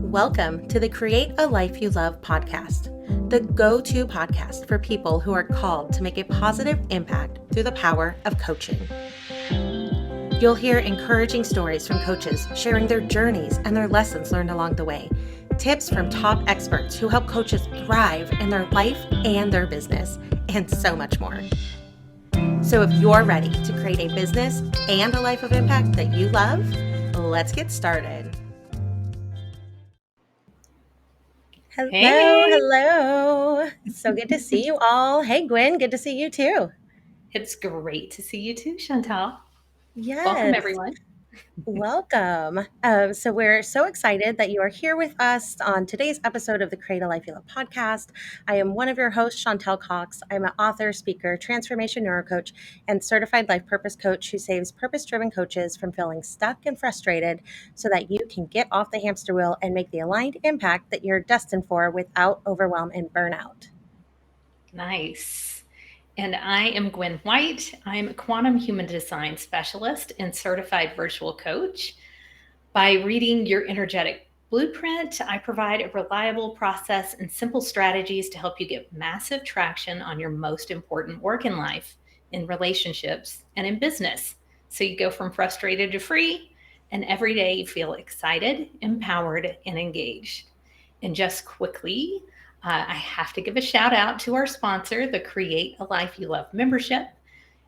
Welcome to the Create a Life You Love podcast, the go-to podcast for people who are called to make a positive impact through the power of coaching. You'll hear encouraging stories from coaches sharing their journeys and their lessons learned along the way, tips from top experts who help coaches thrive in their life and their business, and so much more. So if you're ready to create a business and a life of impact that you love, let's get started. Hello. So good to see you all. Hey, Guin, good to see you too. It's great to see you too, Chantal. Yes. Welcome, everyone. Welcome. So we're so excited that you are here with us on today's episode of the Create a Life You Love podcast. I am one of your hosts, Chantal Cox. I'm an author, speaker, transformation neurocoach, and certified life purpose coach who saves purpose-driven coaches from feeling stuck and frustrated so that you can get off the hamster wheel and make the aligned impact that you're destined for without overwhelm and burnout. Nice. And I am Guin White. I'm a quantum human design specialist and certified virtual coach. By reading your energetic blueprint, I provide a reliable process and simple strategies to help you get massive traction on your most important work in life, in relationships, and in business. So you go from frustrated to free, and every day you feel excited, empowered, and engaged. And just quickly, I have to give a shout out to our sponsor, the Create a Life You Love membership.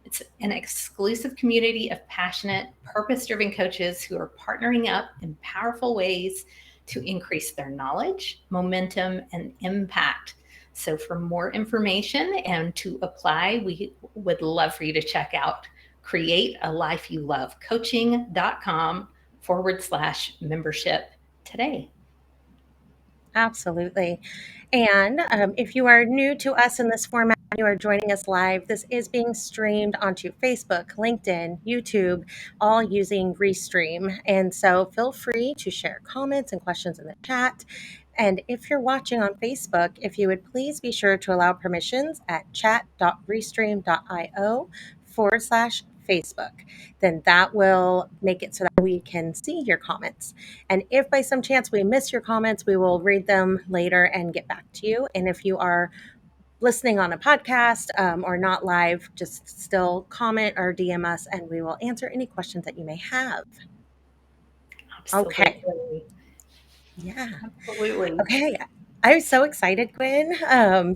It's an exclusive community of passionate, purpose-driven coaches who are partnering up in powerful ways to increase their knowledge, momentum, and impact. So for more information and to apply, we would love for you to check out createalifeyoulovecoaching.com/membership today. Absolutely. And if you are new to us in this format, you are joining us live, this is being streamed onto Facebook, LinkedIn, YouTube, all using Restream. And so feel free to share comments and questions in the chat. And if you're watching on Facebook, if you would please be sure to allow permissions at chat.restream.io/Facebook, then that will make it so that we can see your comments. And if by some chance we miss your comments, we will read them later and get back to you. And if you are listening on a podcast or not live, just still comment or DM us and we will answer any questions that you may have. Absolutely. Okay. Yeah. Absolutely. Okay. I'm so excited, Guin,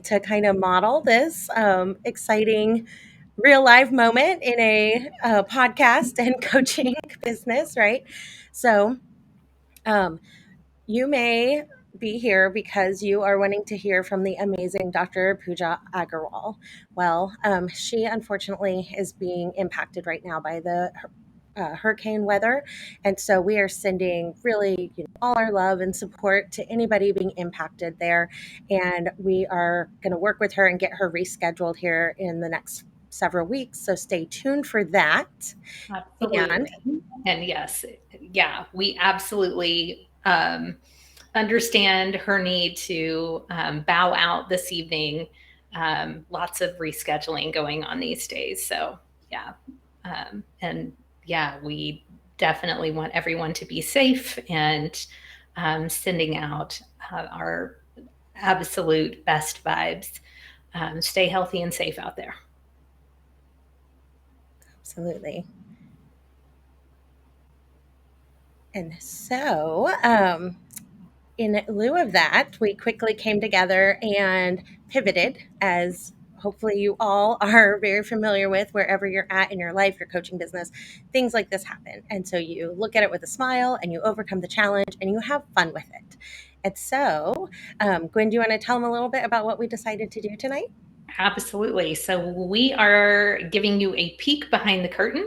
to kind of model this exciting real life moment in a podcast and coaching business, right? So, you may be here because you are wanting to hear from the amazing Dr. Pooja Agarwal. Well, she unfortunately is being impacted right now by the hurricane weather. And so we are sending really all our love and support to anybody being impacted there. And we are going to work with her and get her rescheduled here in the next several weeks. So stay tuned for that. Absolutely. And yes, yeah, we absolutely understand her need to bow out this evening. Lots of rescheduling going on these days. So, yeah. And yeah, we definitely want everyone to be safe and sending out our absolute best vibes. Stay healthy and safe out there. Absolutely. And so, in lieu of that, we quickly came together and pivoted, as hopefully you all are very familiar with wherever you're at in your life, your coaching business, things like this happen. And so you look at it with a smile and you overcome the challenge and you have fun with it. And so, Guin, do you want to tell them a little bit about what we decided to do tonight? Absolutely. So we are giving you a peek behind the curtain,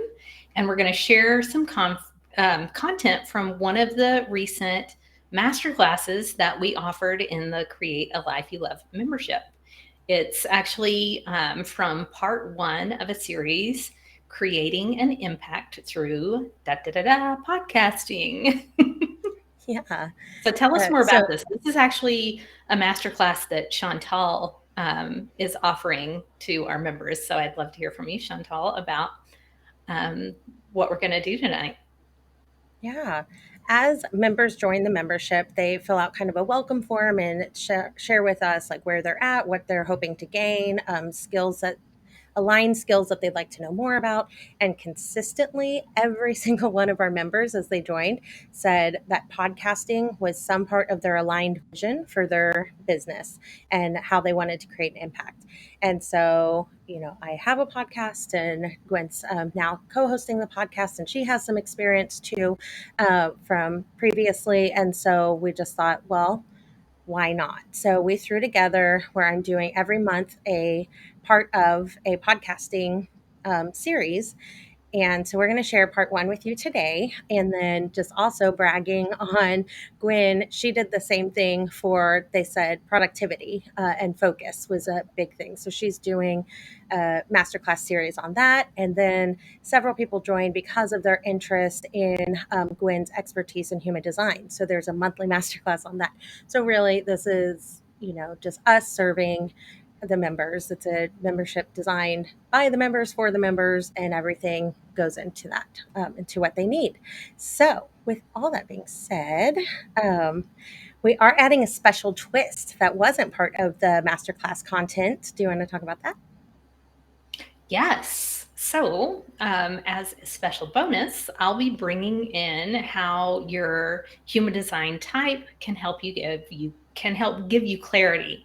and we're going to share some content from one of the recent masterclasses that we offered in the Create a Life You Love membership. It's actually from part one of a series, Creating an Impact Through Podcasting. Yeah. So tell us more about this. This is actually a masterclass that Chantal is offering to our members. So I'd love to hear from you, Chantal, about what we're going to do tonight. Yeah. As members join the membership, they fill out kind of a welcome form and share with us like where they're at, what they're hoping to gain, skills that align skills that they'd like to know more about. And consistently, every single one of our members, as they joined, said that podcasting was some part of their aligned vision for their business and how they wanted to create an impact. And so, I have a podcast, and Gwen's now co hosting the podcast, and she has some experience too from previously. And so we just thought, well, why not? So we threw together where I'm doing every month a part of a podcasting series. And so we're going to share part one with you today. And then just also bragging on Guin. She did the same thing for, they said, productivity and focus was a big thing. So she's doing a masterclass series on that. And then several people joined because of their interest in Gwyn's expertise in human design. So there's a monthly masterclass on that. So really, this is, just us serving the members. It's a membership designed by the members for the members, and everything goes into that, into what they need. So, with all that being said, we are adding a special twist that wasn't part of the masterclass content. Do you want to talk about that? Yes. So, as a special bonus, I'll be bringing in how your human design type can help give you clarity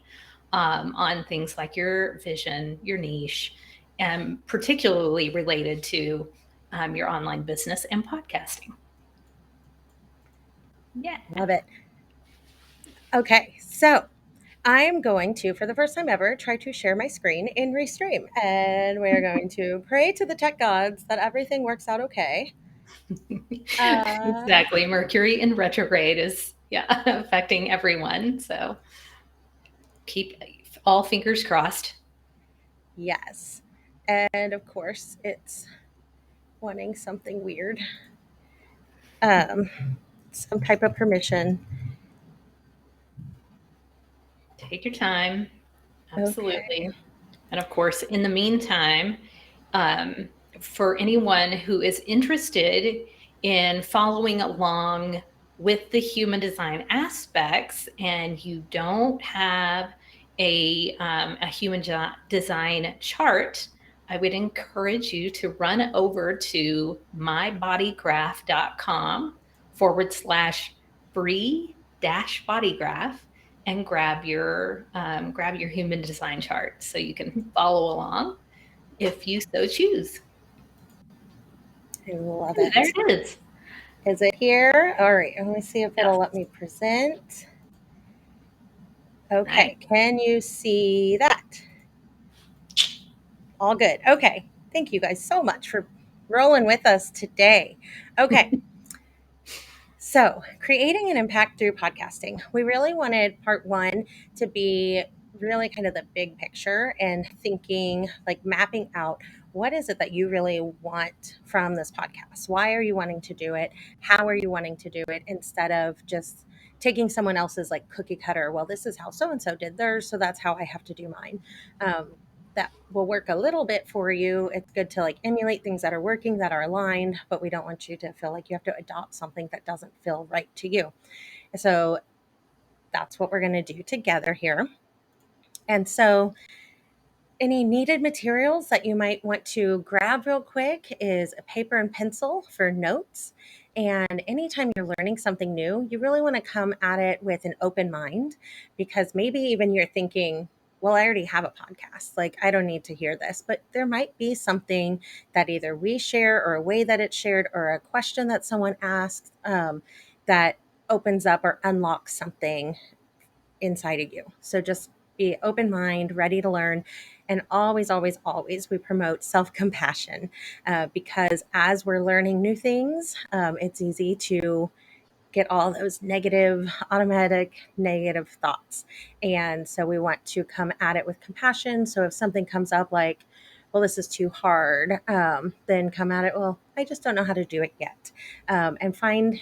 on things like your vision, your niche, and particularly related to your online business and podcasting. Yeah. Love it. Okay, so I am going to, for the first time ever, try to share my screen in Restream. And we're going to pray to the tech gods that everything works out okay. Exactly. Mercury in retrograde is affecting everyone. So keep all fingers crossed. Yes. And of course, it's wanting something weird, um, some type of permission. Take your time. Okay. Absolutely. And of course, in the meantime, um, for anyone who is interested in following along with the human design aspects and you don't have a human design chart, I would encourage you to run over to mybodygraph.com/free dash bodygraph and grab your human design chart so you can follow along if you so choose. I love Ooh, there it. it is. Is it here? All right. Let me see if it'll Yes. let me present. Nice. Okay. Can you see that? All good. Okay. Thank you guys so much for rolling with us today. Okay. So, creating an impact through podcasting. We really wanted part one to be really kind of the big picture and thinking, like mapping out what is it that you really want from this podcast? Why are you wanting to do it? How are you wanting to do it? Instead of just taking someone else's like cookie cutter, well, this is how so and so did theirs, so that's how I have to do mine. That will work a little bit for you. It's good to like emulate things that are working, that are aligned, but we don't want you to feel like you have to adopt something that doesn't feel right to you. So that's what we're going to do together here. And so any needed materials that you might want to grab real quick is a paper and pencil for notes. And anytime you're learning something new, you really want to come at it with an open mind, because maybe even you're thinking, well, I already have a podcast. Like, I don't need to hear this. But there might be something that either we share or a way that it's shared or a question that someone asks that opens up or unlocks something inside of you. So just be open mind, ready to learn. And always, always, always, we promote self compassion because as we're learning new things, it's easy to get all those negative, automatic negative thoughts. And so we want to come at it with compassion. So if something comes up like, well, this is too hard, then come at it, well, I just don't know how to do it yet. And find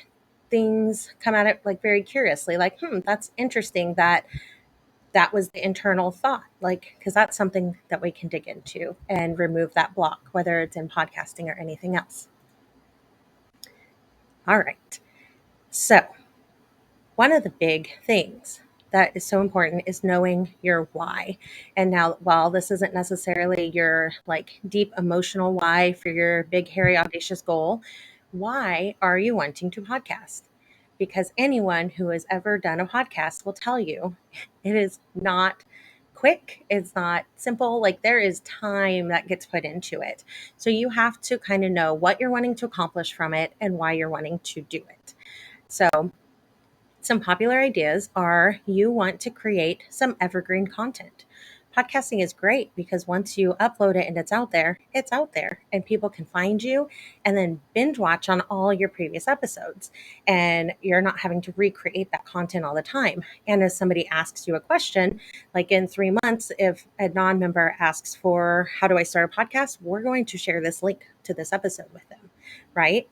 things, come at it like very curiously, like, that's interesting that was the internal thought, like, because that's something that we can dig into and remove that block, whether it's in podcasting or anything else. All right. So, one of the big things that is so important is knowing your why. And now, while this isn't necessarily your like deep emotional why for your big, hairy, audacious goal, why are you wanting to podcast? Because anyone who has ever done a podcast will tell you it is not quick, it's not simple. Like there is time that gets put into it. So you have to kind of know what you're wanting to accomplish from it and why you're wanting to do it. So, some popular ideas are you want to create some evergreen content. Podcasting is great because once you upload it and it's out there, and people can find you and then binge watch on all your previous episodes. And you're not having to recreate that content all the time. And as somebody asks you a question, like in 3 months, if a non member asks for how do I start a podcast, we're going to share this link to this episode with them, right?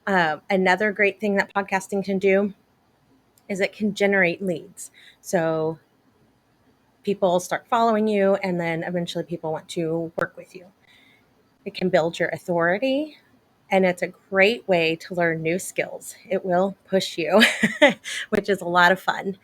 Another great thing that podcasting can do is it can generate leads. So people start following you, and then eventually people want to work with you. It can build your authority, and it's a great way to learn new skills. It will push you, which is a lot of fun.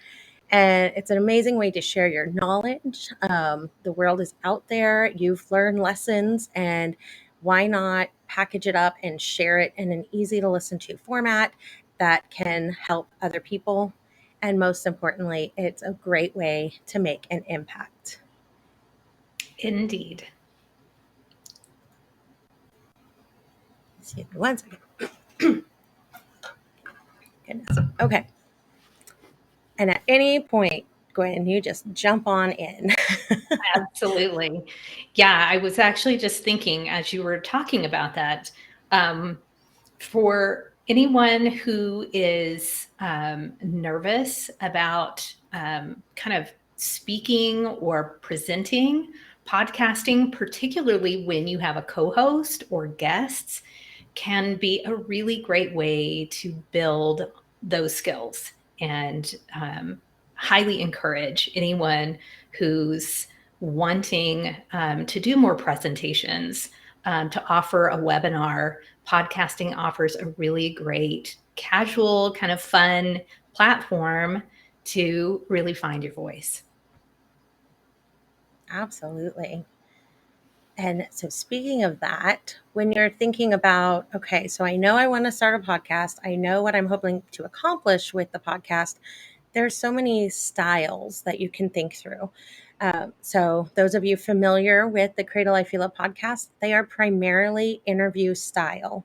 And it's an amazing way to share your knowledge. The world is out there. You've learned lessons, and why not package it up and share it in an easy to listen to format that can help other people? And most importantly, it's a great way to make an impact. Indeed. Excuse me one second. Goodness. Okay. And at any point, Gwen, you just jump on in. Absolutely. Yeah, I was actually just thinking as you were talking about that, um, for anyone who is nervous about kind of speaking or presenting, podcasting, particularly when you have a co host or guests, can be a really great way to build those skills and highly encourage anyone who's wanting to do more presentations, to offer a webinar. Podcasting offers a really great, casual, kind of fun platform to really find your voice. Absolutely. And so, speaking of that, when you're thinking about, okay, so I know I want to start a podcast, I know what I'm hoping to accomplish with the podcast, there's so many styles that you can think through. So, those of you familiar with the Cradle I Feel It podcast, they are primarily interview style.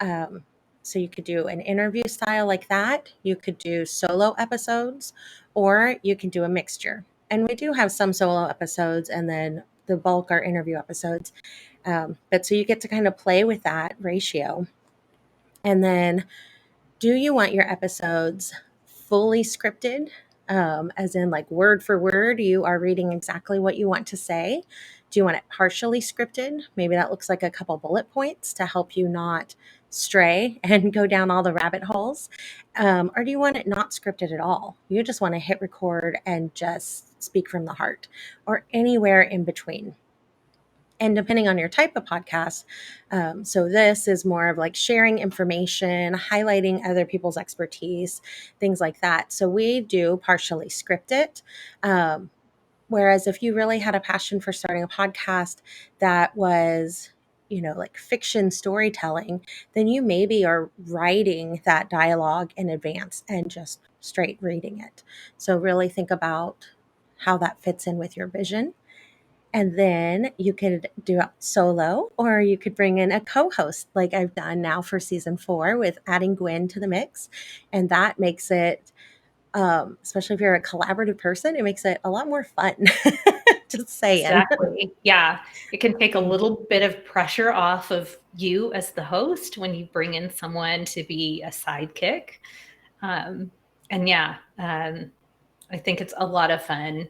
Um, so, you could do an interview style like that, you could do solo episodes, or you can do a mixture. And we do have some solo episodes, and then the bulk are interview episodes. But so you get to kind of play with that ratio. And then do you want your episodes fully scripted? As in, like word for word, you are reading exactly what you want to say? Do you want it partially scripted? Maybe that looks like a couple bullet points to help you not stray and go down all the rabbit holes. Or do you want it not scripted at all? You just want to hit record and just speak from the heart, or anywhere in between. And depending on your type of podcast, so this is more of like sharing information, highlighting other people's expertise, things like that. So we do partially script it. Whereas if you really had a passion for starting a podcast that was, like fiction storytelling, then you maybe are writing that dialogue in advance and just straight reading it. So really think about how that fits in with your vision. And then you could do it solo, or you could bring in a co host like I've done now for season 4 with adding Guin to the mix. And that makes it, especially if you're a collaborative person, it makes it a lot more fun. Just saying. Exactly. Yeah. It can take a little bit of pressure off of you as the host when you bring in someone to be a sidekick. Um, and yeah, I think it's a lot of fun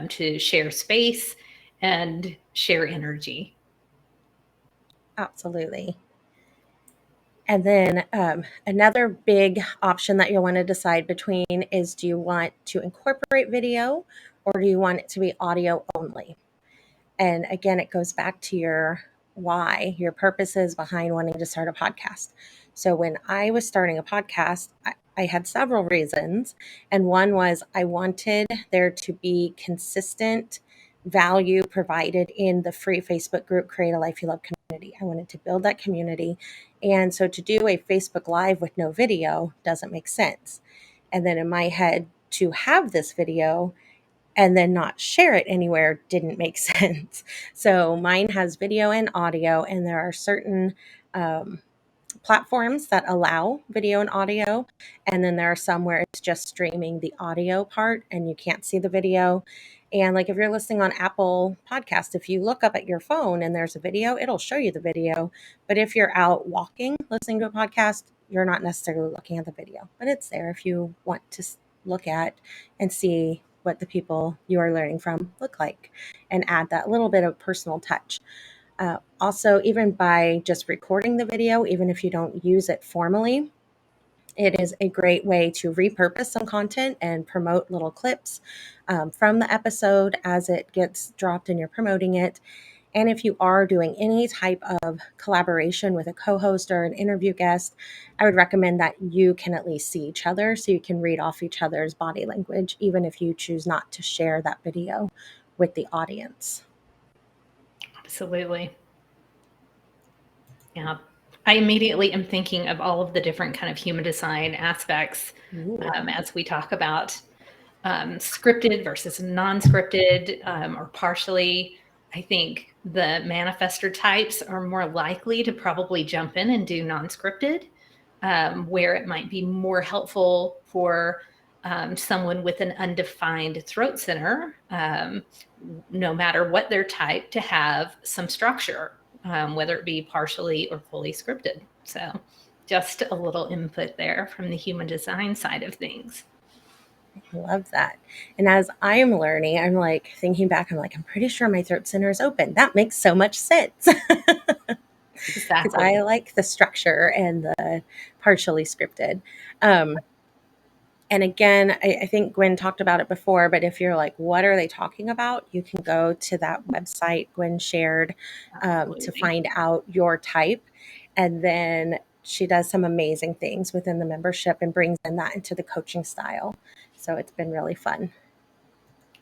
to share space and share energy. Absolutely. And then another big option that you'll want to decide between is, do you want to incorporate video, or do you want it to be audio only? And again, it goes back to your why, your purposes behind wanting to start a podcast. So when I was starting a podcast, I had several reasons. And one was I wanted there to be consistent value provided in the free Facebook group, Create a Life You Love community. I wanted to build that community. And so to do a Facebook Live with no video doesn't make sense. And then in my head, to have this video and then not share it anywhere didn't make sense. So mine has video and audio, and there are certain platforms that allow video and audio. And then there are some where it's just streaming the audio part and you can't see the video. And like if you're listening on Apple Podcast, if you look up at your phone and there's a video, it'll show you the video. But if you're out walking, listening to a podcast, you're not necessarily looking at the video, but it's there if you want to look at and see what the people you are learning from look like and add that little bit of personal touch. Also, even by just recording the video, even if you don't use it formally, it is a great way to repurpose some content and promote little clips from the episode as it gets dropped and you're promoting it. And if you are doing any type of collaboration with a co host or an interview guest, I would recommend that you can at least see each other so you can read off each other's body language, even if you choose not to share that video with the audience. Absolutely. Yeah. I immediately am thinking of all of the different kind of human design aspects as we talk about scripted versus non-scripted or partially. I think the manifestor types are more likely to probably jump in and do non-scripted, where it might be more helpful for someone with an undefined throat center, no matter what their type, to have some structure, whether it be partially or fully scripted. So just a little input there from the human design side of things. I love that. And as I'm learning, I'm like thinking back, I'm like, I'm pretty sure my throat center is open. That makes so much sense. Because I Exactly. like the structure and the partially scripted. And again, I think Gwen talked about it before, but if you're like, what are they talking about? You can go to that website Gwen shared to Absolutely. find out your type. And then she does some amazing things within the membership and brings in that into the coaching style. So it's been really fun.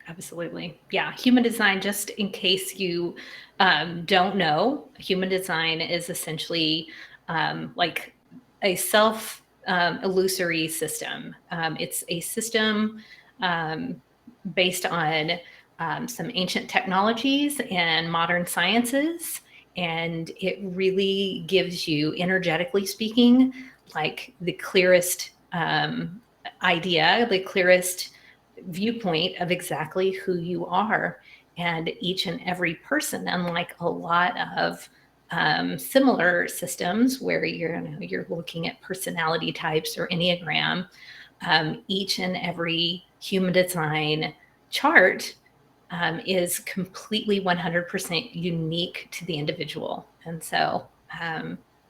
Absolutely. Yeah. Human design, just in case you don't know, human design is essentially like a self illusory system. It's a system um, based on some ancient technologies and modern sciences. And it really gives you, energetically speaking, like the clearest idea, the clearest viewpoint of exactly who you are. And each and every person, unlike a lot of similar systems where you're looking at personality types or Enneagram, each and every human design chart is completely 100% unique to the individual. And so,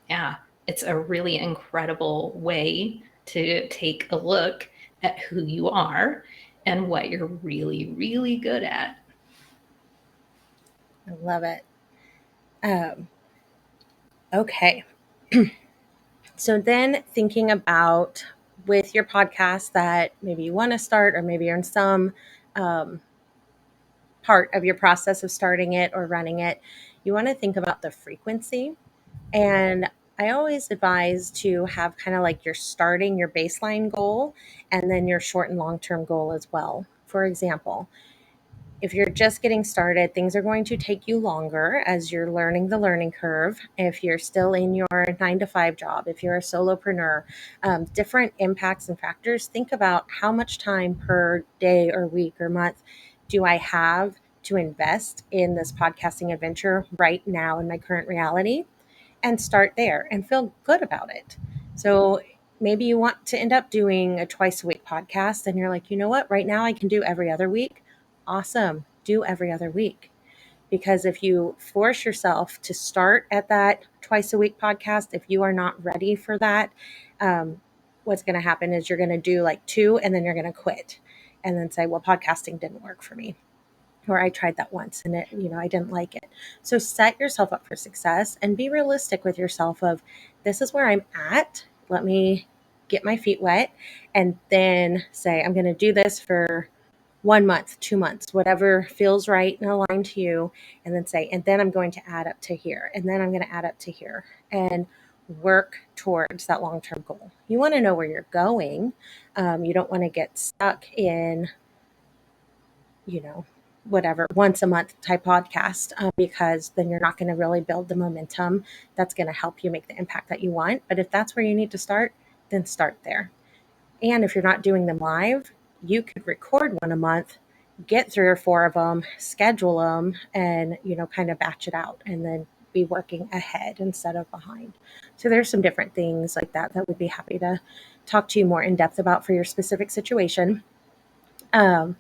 yeah, it's a really incredible way to take a look at who you are and what you're really, really good at. I love it. Okay. So then thinking about with your podcast that maybe you want to start, or maybe you're in some part of your process of starting it or running it, you want to think about the frequency. And I always advise to have kind of like your starting, your baseline goal, and then your short and long term goal as well. For example, if you're just getting started, things are going to take you longer as you're learning the learning curve. If you're still in your 9 to 5 job, if you're a solopreneur, different impacts and factors, think about how much time per day or week or month do I have to invest in this podcasting adventure right now in my current reality, and start there and feel good about it. So maybe you want to end up doing a twice a week podcast and you're like, you know what, right now I can do every other week. Awesome. Do every other week. Because if you force yourself to start at that twice a week podcast, if you are not ready for that, what's going to happen is you're going to do like two and then you're going to quit and then say, well, podcasting didn't work for me. or I tried that once and I didn't like it. So set yourself up for success and be realistic with yourself of, this is where I'm at. Let me get my feet wet and then say, I'm going to do this for 1 month, 2 months, whatever feels right and aligned to you. And then say, and then I'm going to add up to here. And then I'm going to add up to here and work towards that long-term goal. You want to know where you're going. You don't want to get stuck in, whatever, once a month type podcast, because then you're not going to really build the momentum that's going to help you make the impact that you want. But if that's where you need to start, then start there. And if you're not doing them live, you could record one a month, get 3 or 4 of them, schedule them, and, kind of batch it out and then be working ahead instead of behind. So there's some different things like that we'd be happy to talk to you more in depth about for your specific situation. And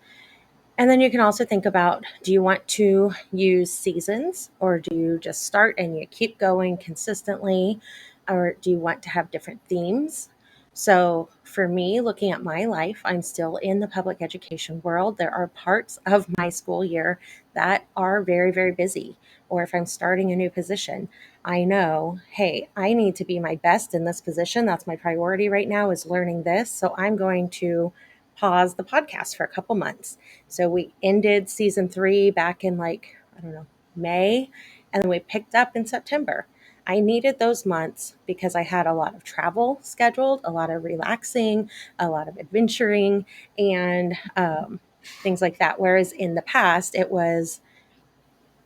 then you can also think about, do you want to use seasons, or do you just start and you keep going consistently? Or do you want to have different themes? So for me, looking at my life, I'm still in the public education world. There are parts of my school year that are very, very busy. Or if I'm starting a new position, I know, hey, I need to be my best in this position. That's my priority right now, is learning this. So I'm going to pause the podcast for a couple months. So we ended season 3 back in May, and then we picked up in September. I needed those months because I had a lot of travel scheduled, a lot of relaxing, a lot of adventuring, and things like that. Whereas in the past, it was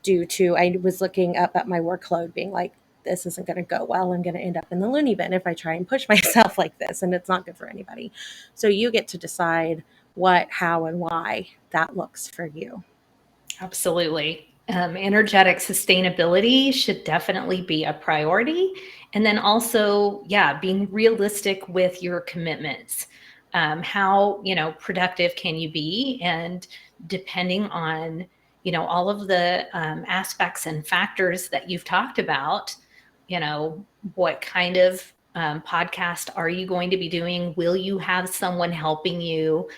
due to, I was looking up at my workload being like, this isn't going to go well. I'm going to end up in the loony bin if I try and push myself like this, and it's not good for anybody. So you get to decide what, how, and why that looks for you. Absolutely. Energetic sustainability should definitely be a priority. And then also, being realistic with your commitments. How, productive can you be? And depending on, all of the aspects and factors that you've talked about, what kind of podcast are you going to be doing? Will you have someone helping you,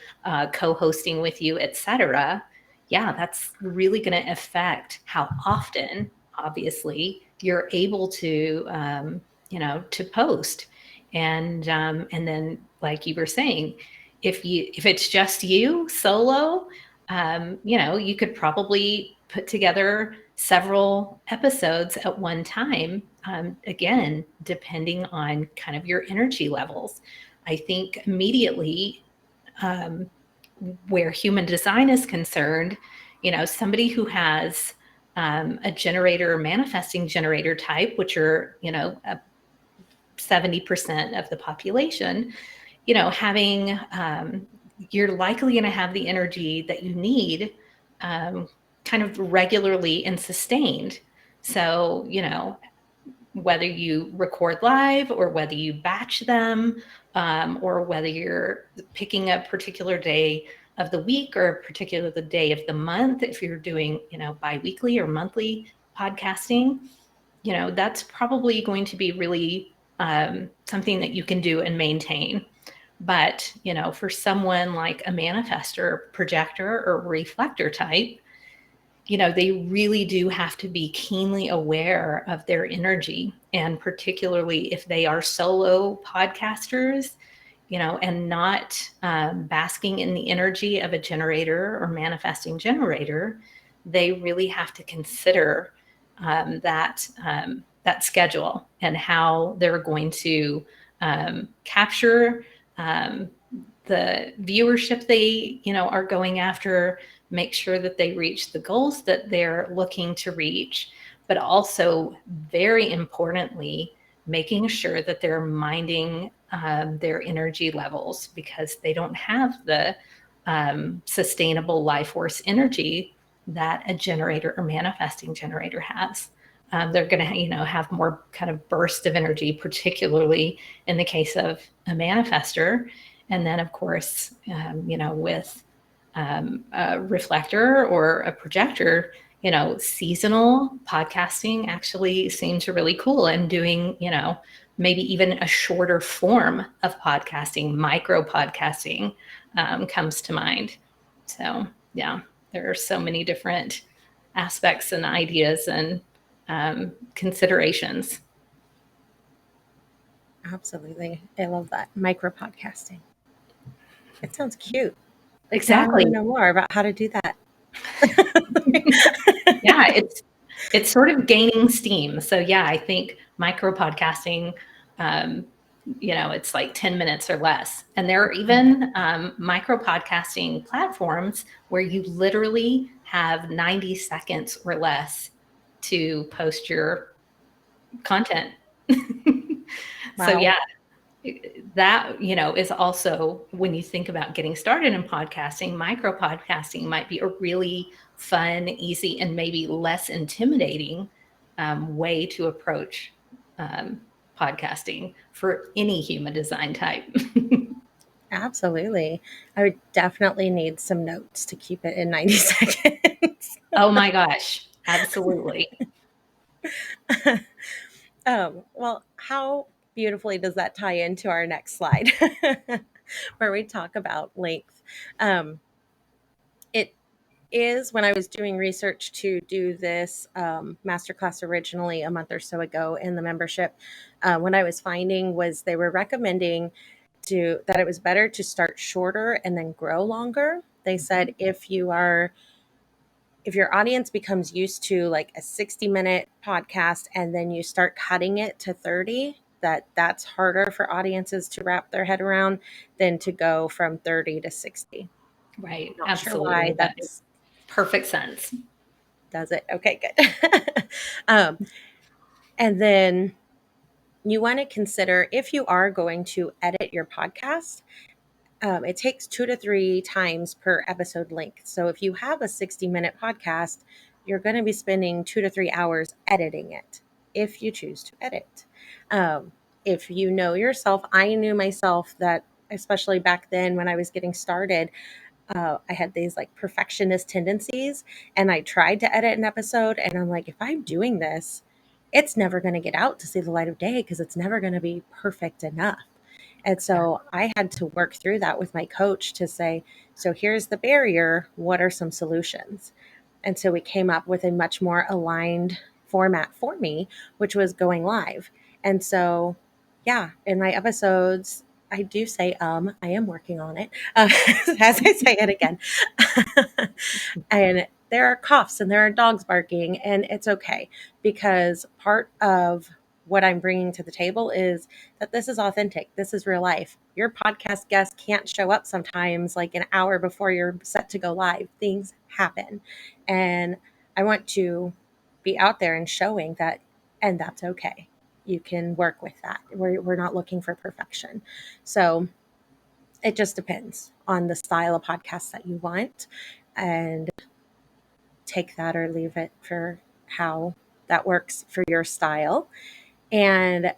co-hosting with you, etc.? Yeah, that's really going to affect how often, obviously, you're able to, to post. And then, like you were saying, if it's just you solo, you could probably put together several episodes at one time. Again, depending on kind of your energy levels. I think immediately, where human design is concerned, somebody who has a generator or manifesting generator type, which are, 70% of the population, having, you're likely going to have the energy that you need kind of regularly and sustained. So, whether you record live or whether you batch them, or whether you're picking a particular day of the week or a particular the day of the month, if you're doing, bi-weekly or monthly podcasting, that's probably going to be really something that you can do and maintain. But, for someone like a manifestor, projector, or reflector type, they really do have to be keenly aware of their energy. And particularly if they are solo podcasters, and not basking in the energy of a generator or manifesting generator, they really have to consider that schedule and how they're going to capture the viewership they, are going after, make sure that they reach the goals that they're looking to reach, but also, very importantly, making sure that they're minding their energy levels, because they don't have the sustainable life force energy that a generator or manifesting generator has. They're going to, have more kind of burst of energy, particularly in the case of a manifestor. And then, of course, with a reflector or a projector, seasonal podcasting actually seems really cool. And doing, maybe even a shorter form of podcasting, micro podcasting, comes to mind. So, yeah. There are so many different aspects and ideas and considerations. Absolutely. I love that. Micro podcasting. It sounds cute. Like, now I want Exactly. to know more about how to do that. Yeah, it's sort of gaining steam. So yeah, I think micro podcasting, it's like 10 minutes or less. And there are even micro podcasting platforms where you literally have 90 seconds or less to post your content. So Wow. yeah, that is also, when you think about getting started in podcasting, micro podcasting might be a really fun, easy, and maybe less intimidating way to approach um, podcasting for any human design type. Absolutely. I would definitely need some notes to keep it in 90 seconds. Oh my gosh, absolutely. Well, how beautifully does that tie into our next slide, where we talk about length? It is, when I was doing research to do this masterclass originally a month or so ago in the membership, what I was finding was they were recommending that it was better to start shorter and then grow longer. They said if your audience becomes used to like a 60-minute podcast and then you start cutting it to 30, that's harder for audiences to wrap their head around than to go from 30 to 60. Right, Not sure why absolutely. That makes that's perfect sense. does it. Okay, good. um, and then you want to consider, if you are going to edit your podcast, it takes 2 to 3 times per episode length. So if you have a 60-minute podcast, you're going to be spending 2 to 3 hours editing it if you choose to edit. If you know yourself, I knew myself that, especially back then when I was getting started, I had these like perfectionist tendencies, and I tried to edit an episode, and I'm like, if I'm doing this, it's never going to get out to see the light of day because it's never going to be perfect enough. And so I had to work through that with my coach to say, so here's the barrier. What are some solutions? And so we came up with a much more aligned format for me, which was going live. And so, yeah, in my episodes, I do say, I am working on it, as I say it again. And there are coughs and there are dogs barking, and it's okay, because part of what I'm bringing to the table is that this is authentic. This is real life. Your podcast guest can't show up sometimes like an hour before you're set to go live. Things happen. And I want to be out there and showing that, and that's okay. You can work with that. We're not looking for perfection. So it just depends on the style of podcast that you want, and take that or leave it for how that works for your style. And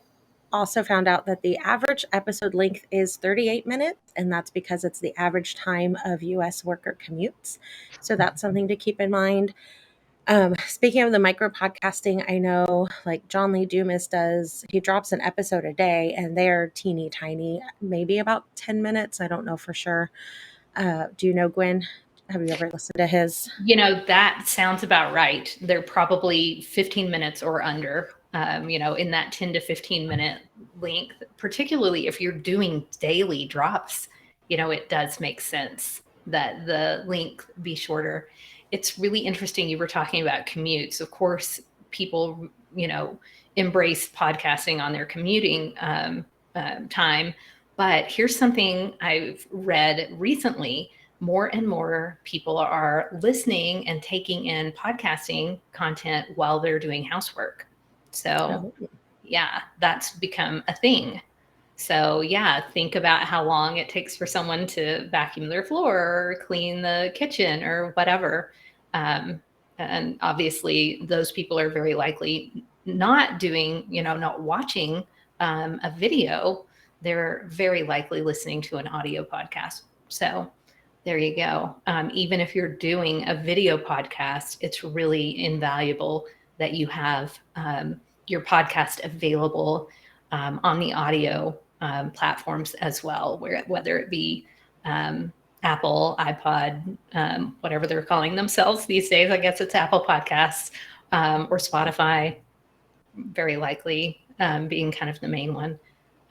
also found out that the average episode length is 38 minutes, and that's because it's the average time of US worker commutes. So that's something to keep in mind. Speaking of the micro podcasting, I know like John Lee Dumas does, he drops an episode a day and they're teeny tiny, maybe about 10 minutes. I don't know for sure. Do you know Guin? Have you ever listened to his? That sounds about right. They're probably 15 minutes or under, in that 10 to 15-minute length, particularly if you're doing daily drops. It does make sense that the length be shorter. It's really interesting. You were talking about commutes. Of course, people, embrace podcasting on their commuting time. But here's something I've read recently: more and more people are listening and taking in podcasting content while they're doing housework. So, Oh, yeah, that's become a thing. So, yeah, think about how long it takes for someone to vacuum their floor or clean the kitchen or whatever. Um, and obviously, those people are very likely not doing, not watching a video. They're very likely listening to an audio podcast. So, there you go. Even if you're doing a video podcast, it's really invaluable that you have your podcast available on the audio platforms as well, whether it be Apple, iPod, whatever they're calling themselves these days. I guess it's Apple Podcasts, or Spotify, very likely being kind of the main one.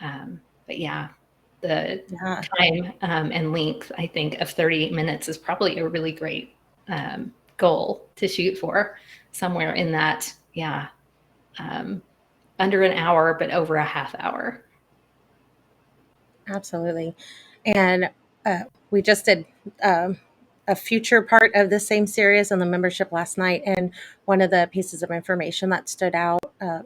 But yeah, the Yeah, time and length, I think, of 30 minutes is probably a really great goal to shoot for, somewhere in that, yeah, um, under an hour, but over a half hour. absolutely. And we just did um, a future part of the same series on the membership last night. And one of the pieces of information that stood out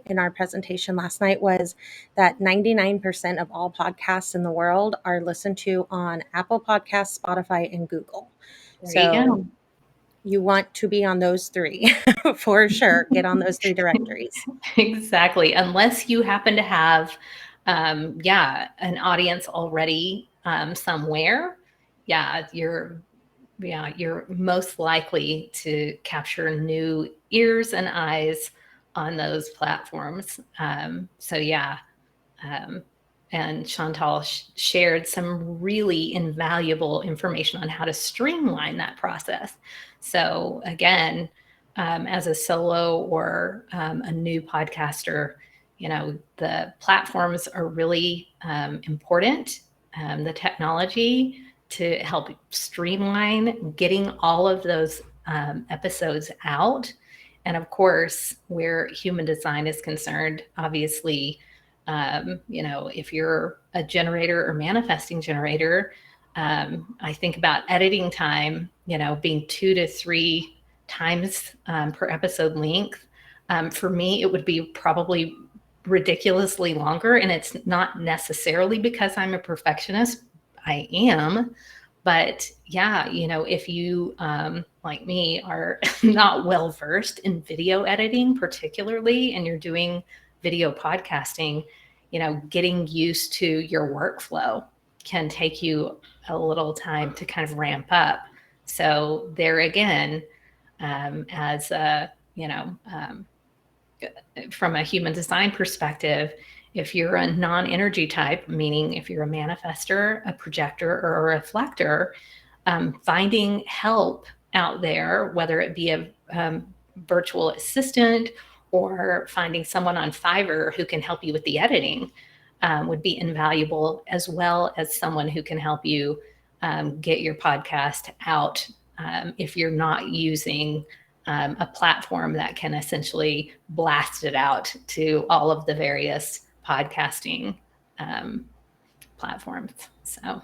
in our presentation last night was that 99% of all podcasts in the world are listened to on Apple Podcasts, Spotify, and Google. There you So go. you want to be on those three for sure. Get on those three directories. Exactly. Unless you happen to have, yeah, an audience already somewhere, yeah, you're most likely to capture new ears and eyes on those platforms. So yeah, um, and Chantal shared some really invaluable information on how to streamline that process. So again, as a solo or a new podcaster, the platforms are really important. The technology to help streamline getting all of those episodes out. And of course, where human design is concerned, obviously, if you're a generator or manifesting generator, I think about editing time, being 2 to 3 times per episode length. For me, it would be probably ridiculously longer. And it's not necessarily because I'm a perfectionist. I am. But yeah, if you, like me, are not well versed in video editing, particularly, and you're doing video podcasting, getting used to your workflow can take you a little time to kind of ramp up. So there again, as a, from a human design perspective, if you're a non-energy type, meaning if you're a manifester, a projector, or a reflector, finding help out there, whether it be a virtual assistant or finding someone on Fiverr who can help you with the editing, would be invaluable, as well as someone who can help you get your podcast out if you're not using a platform that can essentially blast it out to all of the various podcasting um, platforms. So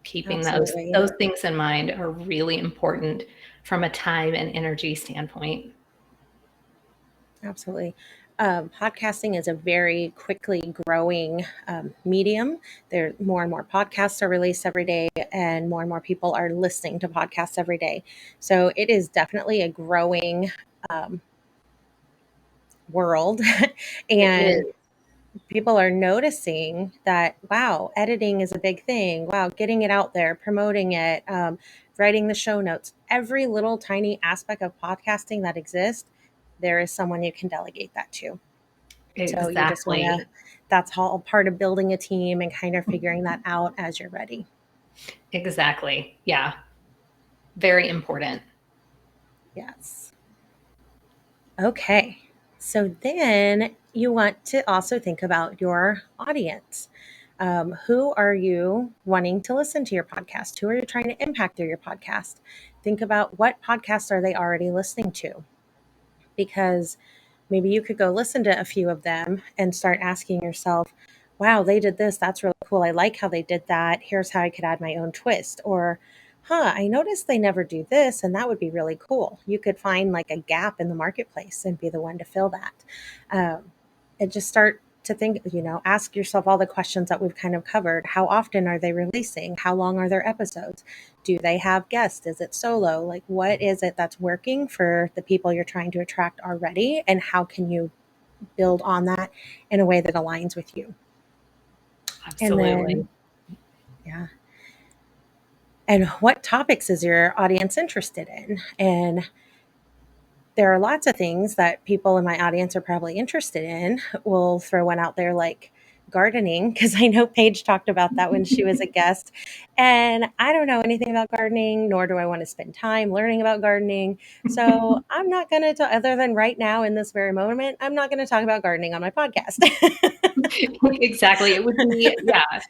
keeping Absolutely. those things in mind are really important from a time and energy standpoint. Absolutely. Podcasting is a very quickly growing medium. There more and more podcasts are released every day, and more people are listening to podcasts every day. So it is definitely a growing um, world, It and is. people are noticing that wow, editing is a big thing. Wow, getting it out there, promoting it, writing the show notes, every little tiny aspect of podcasting that exists, there is someone you can delegate that to. So you just want to, Exactly. that's all part of building a team and kind of figuring that out as you're ready. Exactly. Yeah. Very important. Yes. Okay. So then you want to also think about your audience. Who are you wanting to listen to your podcast? Who are you trying to impact through your podcast? Think about what podcasts are they already listening to? Because maybe you could go listen to a few of them and start asking yourself, wow, they did this. That's really cool. I like how they did that. Here's how I could add my own twist. Or, I noticed they never do this, and that would be really cool. You could find like a gap in the marketplace and be the one to fill that. And just start to think, ask yourself all the questions that we've kind of covered. How often are they releasing? How long are their episodes? Do they have guests? Is it solo? Like, what is it that's working for the people you're trying to attract already? And how can you build on that in a way that aligns with you? And Absolutely. then, yeah. And what topics is your audience interested in? And there are lots of things that people in my audience are probably interested in. We'll throw one out there like gardening, because I know Paige talked about that when she was a guest. And I don't know anything about gardening, nor do I want to spend time learning about gardening. So I'm not going to, other than right now in this very moment, I'm not going to talk about gardening on my podcast. Exactly. It would be, yeah.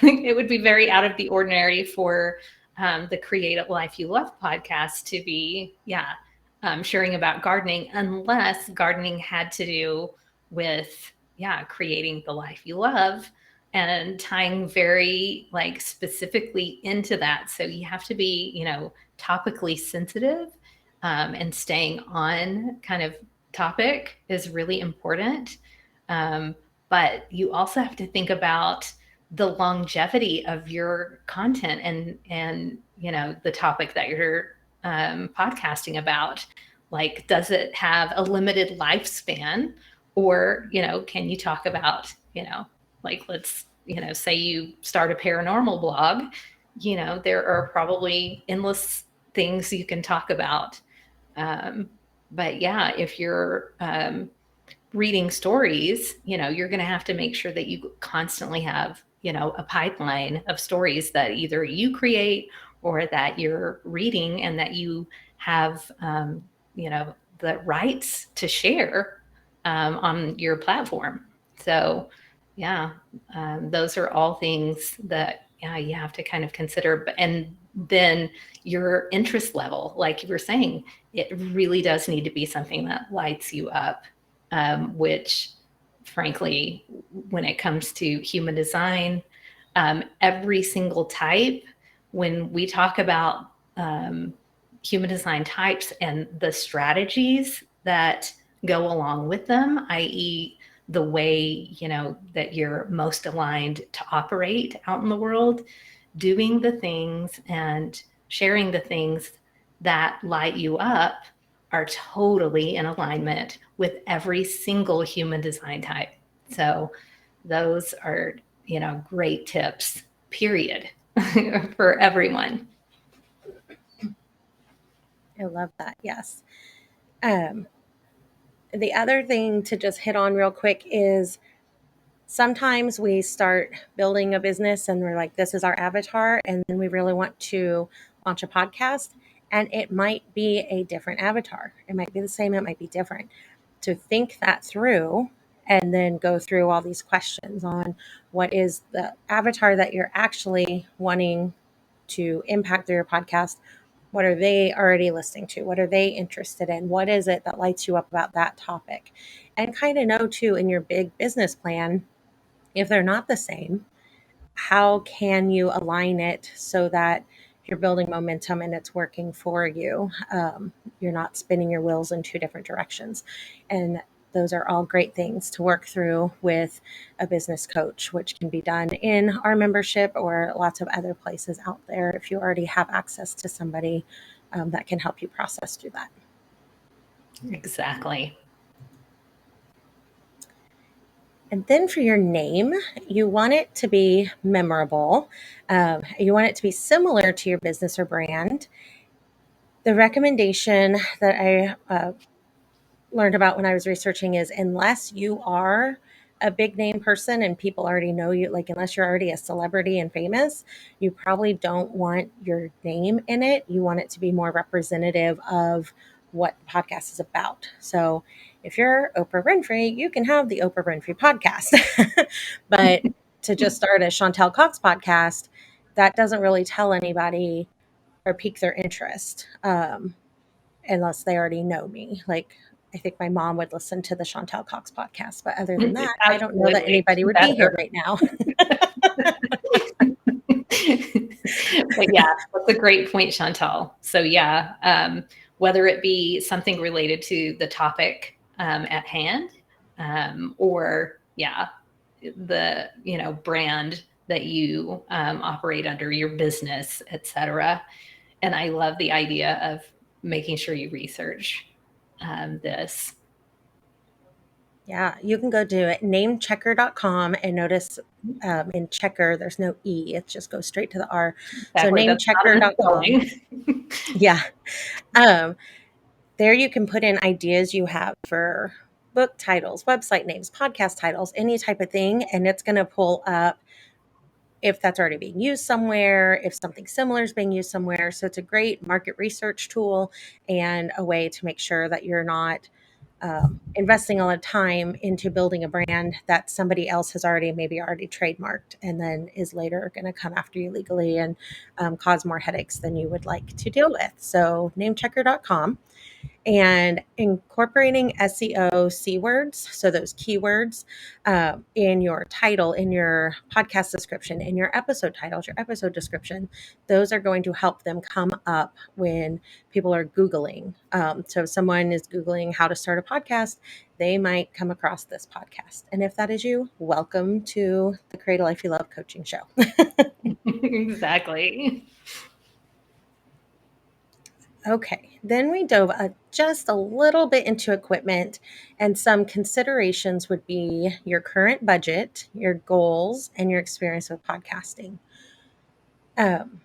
It would be very out of the ordinary for the Create a Life You Love podcast to be, sharing about gardening, unless gardening had to do with, creating the life you love and tying very like specifically into that. So you have to be, topically sensitive, and staying on kind of topic is really important. But you also have to think about the longevity of your content and the topic that you're podcasting about. Like, does it have a limited lifespan, or can you talk about like, let's say you start a paranormal blog, there are probably endless things you can talk about. But yeah, if you're reading stories, you're going to have to make sure that you constantly have, a pipeline of stories that either you create or that you're reading, and that you have, the rights to share on your platform. So, yeah, those are all things that you have to kind of consider. And then your interest level, like you were saying, it really does need to be something that lights you up, which frankly, when it comes to human design, every single type, when we talk about human design types and the strategies that go along with them, i.e., the way that you're most aligned to operate out in the world, doing the things and sharing the things that light you up are totally in alignment with every single human design type. So those are, great tips, period, for everyone. I love that. Yes. Um, the other thing to just hit on real quick is sometimes we start building a business and we're like, this is our avatar. And then we really want to launch a podcast. And it might be a different avatar. It might be the same, it might be different. To think that through and then go through all these questions on what is the avatar that you're actually wanting to impact through your podcast. What are they already listening to? What are they interested in? What is it that lights you up about that topic? And kind of know too in your big business plan, if they're not the same, how can you align it so that you're building momentum and it's working for you? You're not spinning your wheels in two different directions. And those are all great things to work through with a business coach, which can be done in our membership or lots of other places out there if you already have access to somebody that can help you process through that. Exactly. And then for your name, you want it to be memorable. You want it to be similar to your business or brand. The recommendation that I learned about when I was researching is unless you are a big name person and people already know you, like unless you're already a celebrity and famous, you probably don't want your name in it. You want it to be more representative of what the podcast is about. So if you're Oprah Winfrey, you can have the Oprah Winfrey podcast. But to just start a Chantal Cox podcast, that doesn't really tell anybody or pique their interest. Unless they already know me. Like, I think my mom would listen to the Chantal Cox podcast, but other than that, I don't know that Absolutely. anybody would be here Better. right now. But yeah, that's a great point, Chantal. So yeah, whether it be something related to the topic at hand, or the brand that you operate under, your business, etc. And I love the idea of making sure you research this. Yeah, you can go do it. Namechecker.com and notice in checker, there's no E. It just goes straight to the R. So Exactly. That's not a namechecker.com. misspelling. Yeah. Um, there you can put in ideas you have for book titles, website names, podcast titles, any type of thing, and it's going to pull up if that's already being used somewhere, if something similar is being used somewhere. So it's a great market research tool and a way to make sure that you're not investing a lot of time into building a brand that somebody else has maybe already trademarked and then is later going to come after you legally and cause more headaches than you would like to deal with. So namechecker.com. And incorporating SEO C words, so those keywords in your title, in your podcast description, in your episode titles, your episode description, those are going to help them come up when people are Googling. So if someone is Googling how to start a podcast, they might come across this podcast. And if that is you, welcome to the Create a Life You Love coaching show. Exactly. Okay, then we dove just a little bit into equipment, and some considerations would be your current budget, your goals, and your experience with podcasting. Um,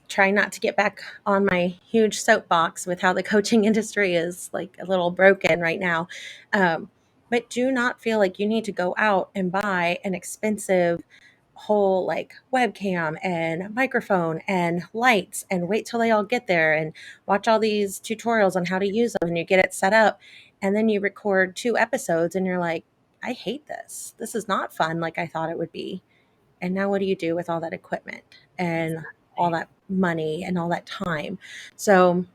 try not to get back on my huge soapbox with how the coaching industry is like a little broken right now. But do not feel like you need to go out and buy an expensive whole like webcam and microphone and lights and wait till they all get there and watch all these tutorials on how to use them and you get it set up and then you record 2 episodes and you're like, I hate this. This is not fun like I thought it would be. And now what do you do with all that equipment and all that money and all that time? So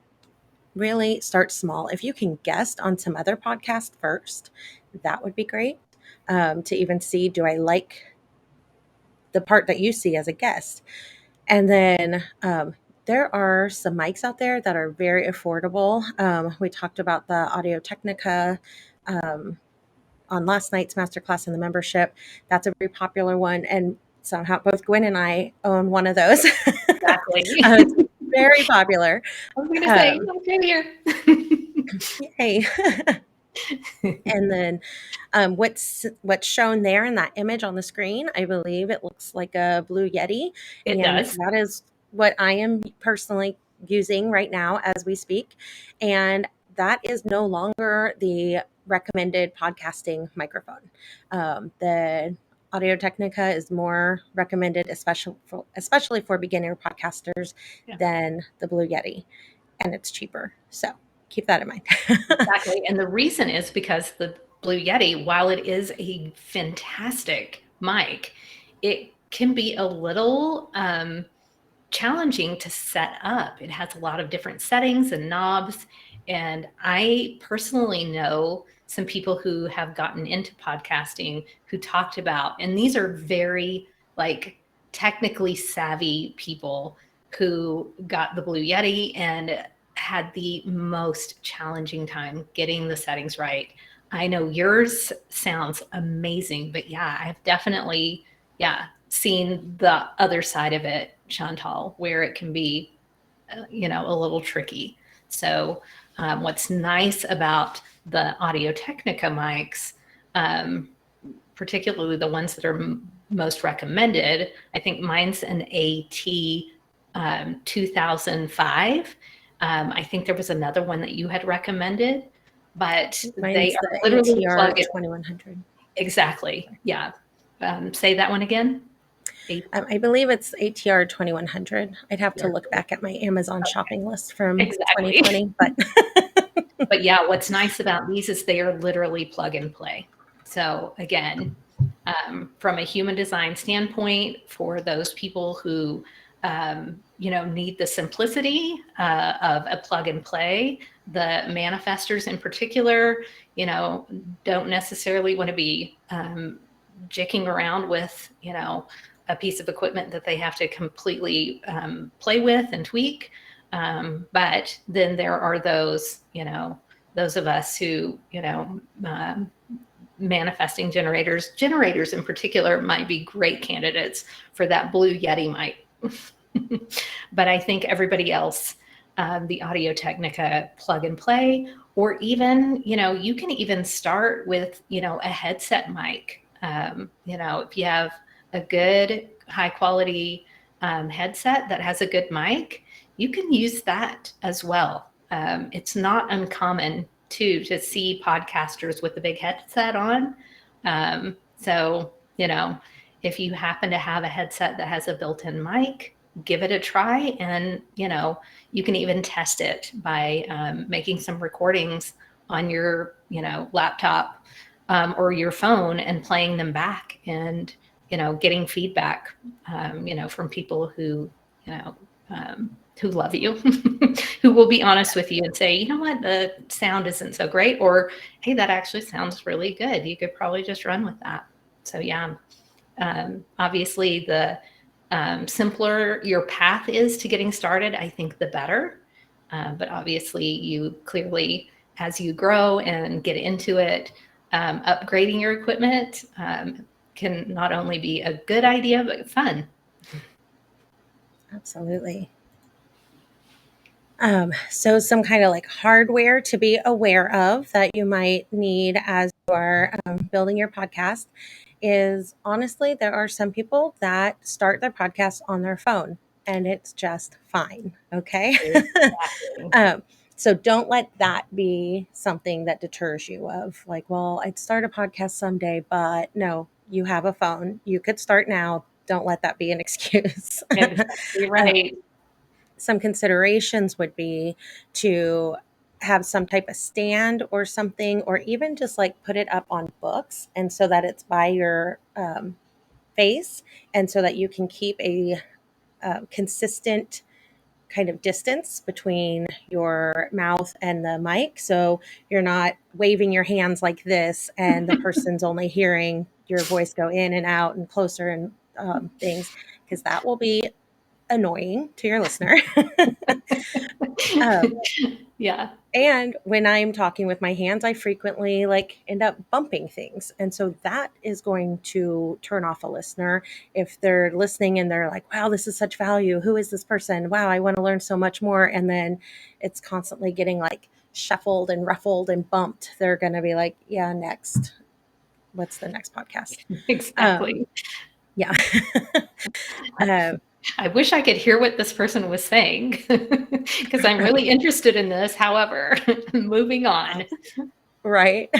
really start small. If you can guest on some other podcasts first, that would be great. To even see, do I like the part that you see as a guest? And then there are some mics out there that are very affordable. We talked about the Audio Technica on last night's masterclass in the membership. That's a very popular one. And somehow both Gwen and I own one of those. Exactly. It's very popular. I was going to say, okay, here. Yay. And then what's shown there in that image on the screen, I believe it looks like a Blue Yeti. It And does. that is what I am personally using right now as we speak. And that is no longer the recommended podcasting microphone. The Audio Technica is more recommended, especially for beginner podcasters, than the Blue Yeti. And it's cheaper. So keep that in mind. Exactly. And the reason is because the Blue Yeti, while it is a fantastic mic, it can be a little challenging to set up. It has a lot of different settings and knobs. And I personally know some people who have gotten into podcasting who talked about, and these are very like technically savvy people who got the Blue Yeti and had the most challenging time getting the settings right. I know yours sounds amazing, but yeah, I've definitely, seen the other side of it, Chantal, where it can be, a little tricky. So, what's nice about the Audio Technica mics, particularly the ones that are most recommended, I think mine's an AT 2005. I think there was another one that you had recommended, but Mine's they are the literally ATR plug-in. 2100. Exactly. Yeah. Say that one again. I believe it's ATR 2100. I'd have to look back at my Amazon shopping list from Exactly. 2020, but But yeah, what's nice about these is they are literally plug and play. So again, from a human design standpoint, for those people who need the simplicity of a plug and play, the manifestors in particular, don't necessarily want to be jicking around with, a piece of equipment that they have to completely play with and tweak. But then there are those, those of us who, manifesting generators in particular might be great candidates for that Blue Yeti mic. But I think everybody else, the Audio Technica plug and play, or even, you can even start with, a headset mic. If you have a good high quality headset that has a good mic, you can use that as well. It's not uncommon too, to see podcasters with the big headset on. So, if you happen to have a headset that has a built-in mic, give it a try. And, you can even test it by making some recordings on your, laptop or your phone and playing them back and, getting feedback, from people who love you, who will be honest with you and say, you know what, the sound isn't so great, or hey, that actually sounds really good. You could probably just run with that. So yeah, obviously the simpler your path is to getting started, I think the better. But obviously you clearly, as you grow and get into it, upgrading your equipment can not only be a good idea, but fun. Absolutely. So some kind of like hardware to be aware of that you might need as you are building your podcast is, honestly, there are some people that start their podcast on their phone and it's just fine. Okay. Exactly. um, so don't let that be something that deters you of like, well, I'd start a podcast someday, but no, you have a phone. You could start now. Don't let that be an excuse. Exactly uh, right. some considerations would be to have some type of stand or something, or even just like put it up on books, and so that it's by your face, and so that you can keep a consistent kind of distance between your mouth and the mic, so you're not waving your hands like this and the person's only hearing your voice go in and out and closer and things, because that will be annoying to your listener. um, Yeah, and when I'm talking with my hands, I frequently like end up bumping things. And so that is going to turn off a listener if they're listening and they're like, wow, this is such value. Who is this person? Wow, I want to learn so much more. And then it's constantly getting like shuffled and ruffled and bumped. They're going to be like, yeah, next. What's the next podcast? exactly. Yeah. uh, I wish I could hear what this person was saying because I'm really interested in this. However, moving on. right.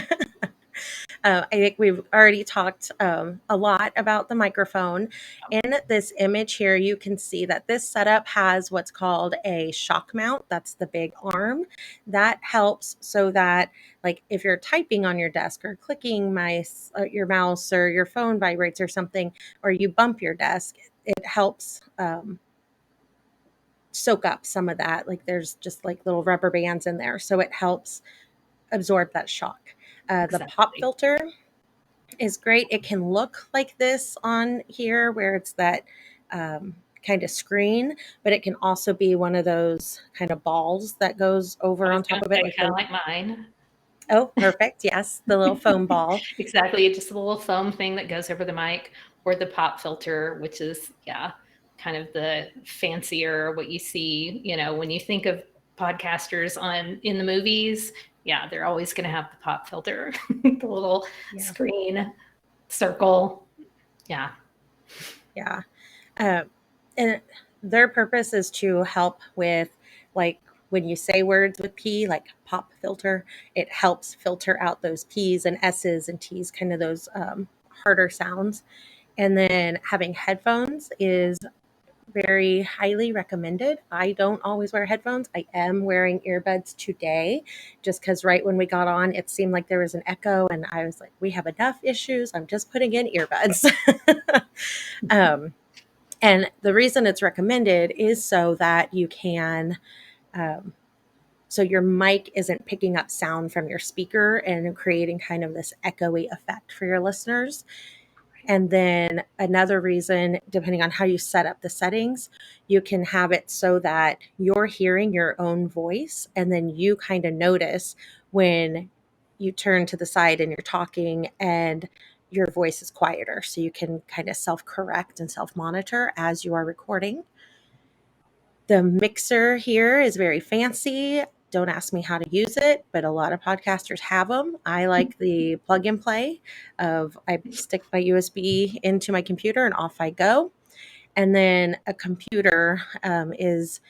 I think we've already talked a lot about the microphone. In this image here, you can see that this setup has what's called a shock mount. That's the big arm. That helps so that, like, if you're typing on your desk or clicking your mouse or your phone vibrates or something, or you bump your desk, it helps soak up some of that. Like, there's just like little rubber bands in there. So it helps absorb that shock. The pop Exactly. filter is great. It can look like this on here where it's that kind of screen, but it can also be one of those kind of balls that goes I over was on top going to of it. say Like kind of the, like mine. oh, perfect. Yes, the little foam ball. Exactly. Just a little foam thing that goes over the mic, or the pop filter, which is, yeah, kind of the fancier what you see, when you think of podcasters in the movies. Yeah, they're always going to have the pop filter, the little Yeah. screen circle. Yeah. Yeah. And their purpose is to help with, like, when you say words with P, like pop filter, it helps filter out those P's and S's and T's, kind of those harder sounds. And then having headphones is very highly recommended. I don't always wear headphones. I am wearing earbuds today just because right when we got on, it seemed like there was an echo, and I was like, we have enough issues. I'm just putting in earbuds. um, and the reason it's recommended is so that you can, um, so your mic isn't picking up sound from your speaker and creating kind of this echoey effect for your listeners. And then another reason, depending on how you set up the settings, you can have it so that you're hearing your own voice, and then you kind of notice when you turn to the side and you're talking and your voice is quieter. So you can kind of self correct and self monitor as you are recording. The mixer here is very fancy. Don't ask me how to use it, but a lot of podcasters have them. I like the plug and play of I stick my USB into my computer and off I go. And then a computer is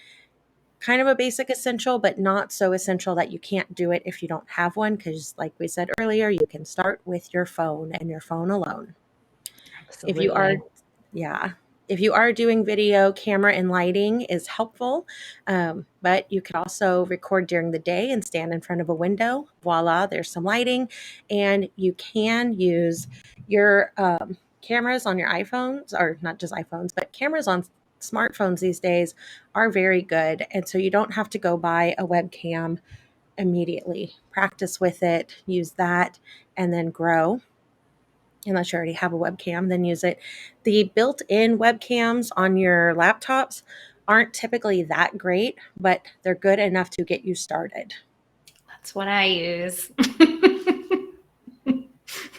kind of a basic essential, but not so essential that you can't do it if you don't have one. Because, like we said earlier, you can start with your phone and your phone alone. If you are, Absolutely. yeah, if you are doing video, camera and lighting is helpful. But you could also record during the day and stand in front of a window. Voila, there's some lighting. And you can use your cameras on your iPhones, or not just iPhones, but cameras on smartphones these days are very good. And so you don't have to go buy a webcam immediately. Practice with it, use that, and then grow. Unless you already have a webcam, then use it. The built-in webcams on your laptops aren't typically that great, but they're good enough to get you started. That's what I use.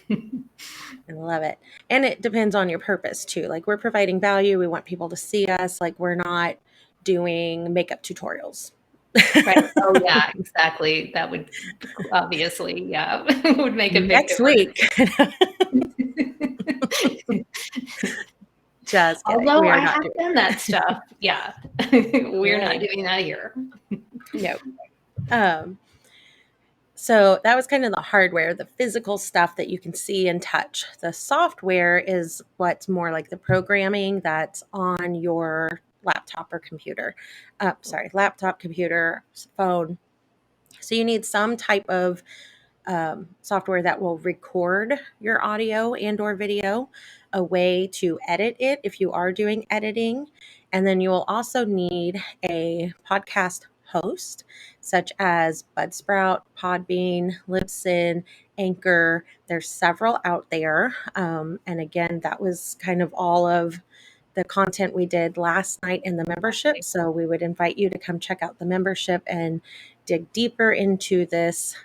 I love it. And it depends on your purpose too. Like, we're providing value. We want people to see us. Like, we're not doing makeup tutorials. Right. Oh, yeah, exactly. That would obviously, yeah, would make a big Next week. difference. Just kidding. Although We are I not have doing done that stuff. Yeah. We're not it. doing that here. No. Um, So that was kind of the hardware, the physical stuff that you can see and touch. The software is what's more like the programming that's on your laptop or computer. Laptop, computer, phone. So you need some type of software that will record your audio and or video, a way to edit it if you are doing editing. And then you will also need a podcast host, such as Budsprout, Podbean, Libsyn, Anchor. There's several out there. And again, that was kind of all of the content we did last night in the membership. So we would invite you to come check out the membership and dig deeper into this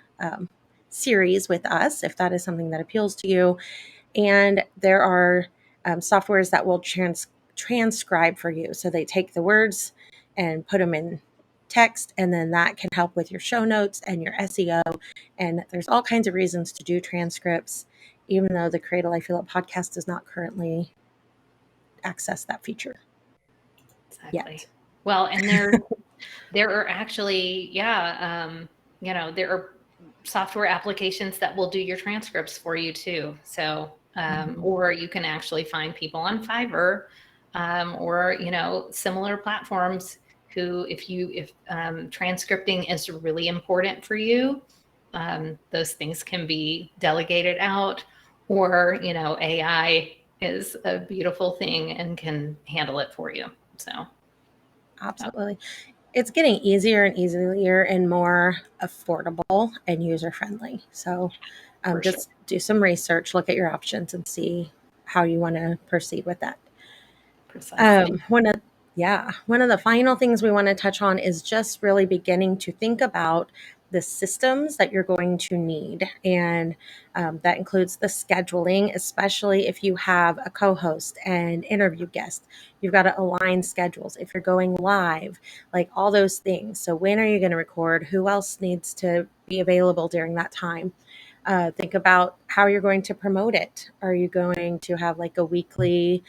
series with us, if that is something that appeals to you. And there are softwares that will transcribe for you. So they take the words and put them in text, and then that can help with your show notes and your SEO. And there's all kinds of reasons to do transcripts, even though the Create a Life You Love podcast does not currently access that feature Exactly. yet. Well, and there are actually, yeah, there are software applications that will do your transcripts for you too. So, or you can actually find people on Fiverr, or, similar platforms who, if transcripting is really important for you, those things can be delegated out, or, AI is a beautiful thing and can handle it for you. So, Absolutely. It's getting easier and easier and more affordable and user friendly. So for sure. just do some research, look at your options, and see how you want to proceed with that. Precisely. One of the final things we want to touch on is just really beginning to think about the systems that you're going to need. And that includes the scheduling, especially if you have a co-host and interview guest. You've got to align schedules. If you're going live, like all those things. So when are you going to record? Who else needs to be available during that time? Think about how you're going to promote it. Are you going to have like a weekly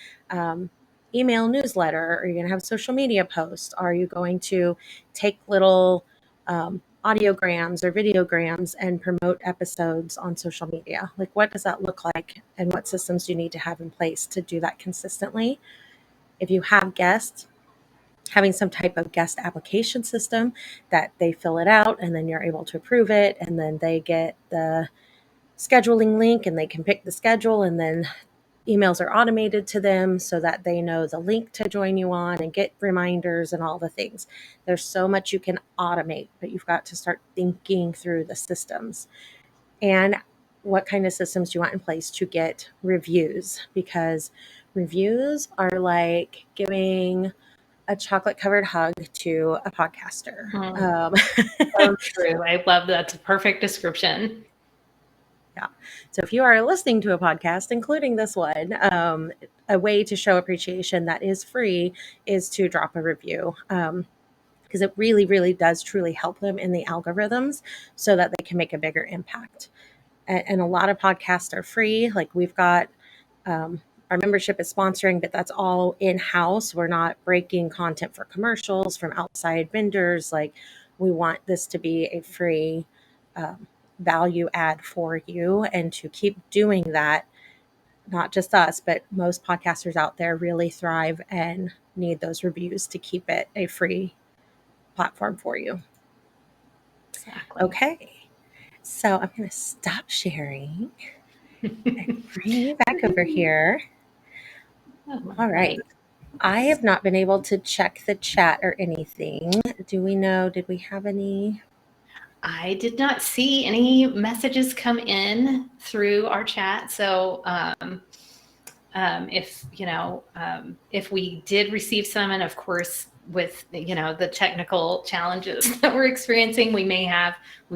email newsletter? Are you going to have social media posts? Are you going to take little audiograms or videograms and promote episodes on social media? Like, what does that look like? And what systems do you need to have in place to do that consistently? If you have guests, having some type of guest application system that they fill it out and then you're able to approve it, and then they get the scheduling link and they can pick the schedule, and then emails are automated to them so that they know the link to join you on and get reminders and all the things. There's so much you can automate, but you've got to start thinking through the systems. And what kind of systems do you want in place to get reviews? Because reviews are like giving a chocolate covered hug to a podcaster. So true. I love that. It's a perfect description. Yeah. So if you are listening to a podcast, including this one, a way to show appreciation that is free is to drop a review. Because it really, really does truly help them in the algorithms so that they can make a bigger impact. And a lot of podcasts are free. Like we've got our membership is sponsoring, but that's all in-house. We're not breaking content for commercials from outside vendors. Like, we want this to be a free value add for you, and to keep doing that. Not just us, but most podcasters out there really thrive and need those reviews to keep it a free platform for you. Exactly. Okay, so I'm going to stop sharing and bring you back over here. Oh my All right. I have not been able to check the chat or anything. Do we know? Did we have any? I did not see any messages come in through our chat. So if we did receive some, and of course with the technical challenges that we're experiencing, we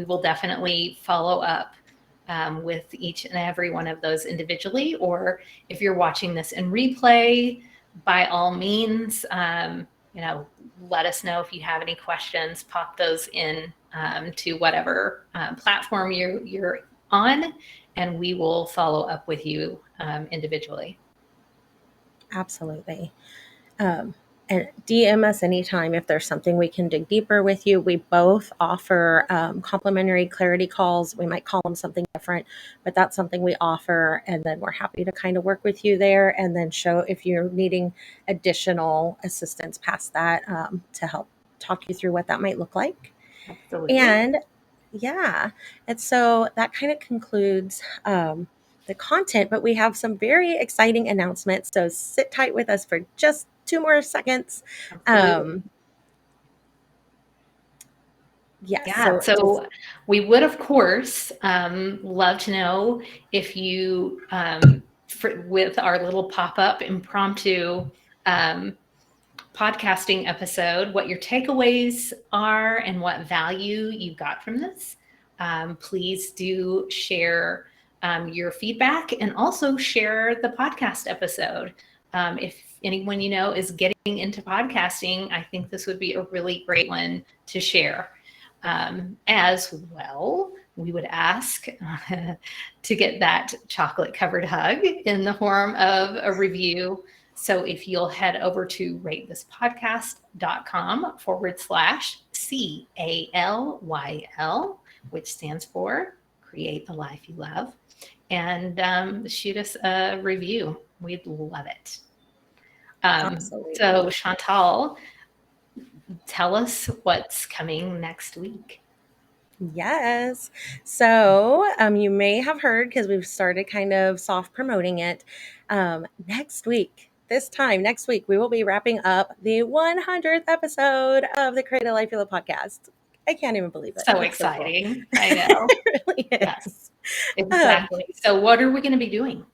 will definitely follow up with each and every one of those individually. Or if you're watching this in replay, by all means, let us know if you have any questions. Pop those in to whatever platform you're on, and we will follow up with you individually. Absolutely. And DM us anytime if there's something we can dig deeper with you. We both offer complimentary clarity calls. We might call them something different, but that's something we offer. And then we're happy to kind of work with you there, and then show if you're needing additional assistance past that, to help talk you through what that might look like. Absolutely. And yeah, and so that kind of concludes the content, but we have some very exciting announcements. So sit tight with us for just 2 more seconds. Absolutely. Yes. Yeah, so we would, of course, love to know if you, with our little pop-up impromptu podcasting episode, what your takeaways are and what value you got from this. Please do share your feedback, and also share the podcast episode. If anyone you know is getting into podcasting, I think this would be a really great one to share. As well, we would ask to get that chocolate covered hug in the form of a review. So if you'll head over to ratethispodcast.com/CALYL, which stands for Create the Life You Love, and shoot us a review. We'd love it. Absolutely. So Chantal, tell us what's coming next week. Yes. So you may have heard, because we've started kind of soft promoting it. Next week, we will be wrapping up the 100th episode of the Create a Life You Love podcast. I can't even believe it. So It's exciting. So cool. I know. It really is. Yes, exactly. So what are we going to be doing?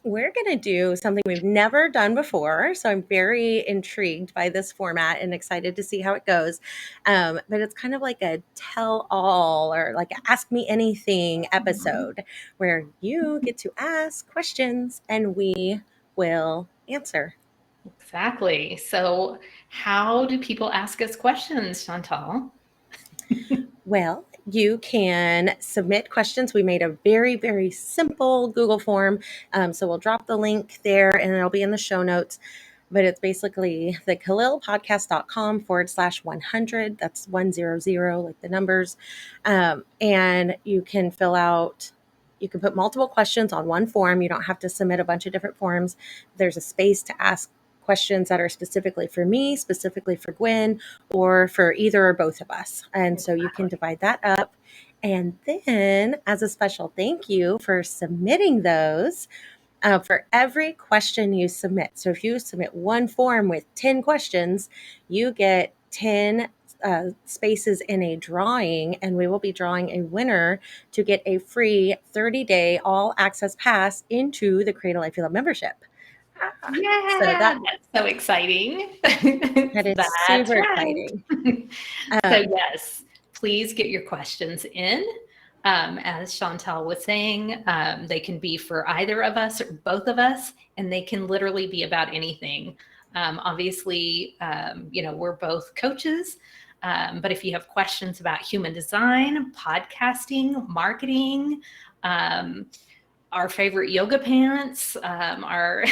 We're going to do something we've never done before. So I'm very intrigued by this format and excited to see how it goes. But it's kind of like a tell all, or like a ask me anything episode, where you get to ask questions and we will answer. Exactly. So how do people ask us questions, Chantal? Well, you can submit questions. We made a very, very simple Google form. So we'll drop the link there, and it'll be in the show notes. But it's basically the KhalilPodcast.com/100. That's 100, like the numbers. And you can you can put multiple questions on one form. You don't have to submit a bunch of different forms. There's a space to ask questions that are specifically for me, specifically for Guin, or for either or both of us. And so you can divide that up. And then, as a special thank you for submitting those, for every question you submit. So if you submit one form with 10 questions, you get 10 spaces in a drawing, and we will be drawing a winner to get a free 30-day all access pass into the Create a Life You Love membership. Yeah, So that's so exciting. that is That's super right. exciting. So yes, please get your questions in. As Chantal was saying, they can be for either of us or both of us, and they can literally be about anything. Obviously, we're both coaches, but if you have questions about human design, podcasting, marketing, our favorite yoga pants, our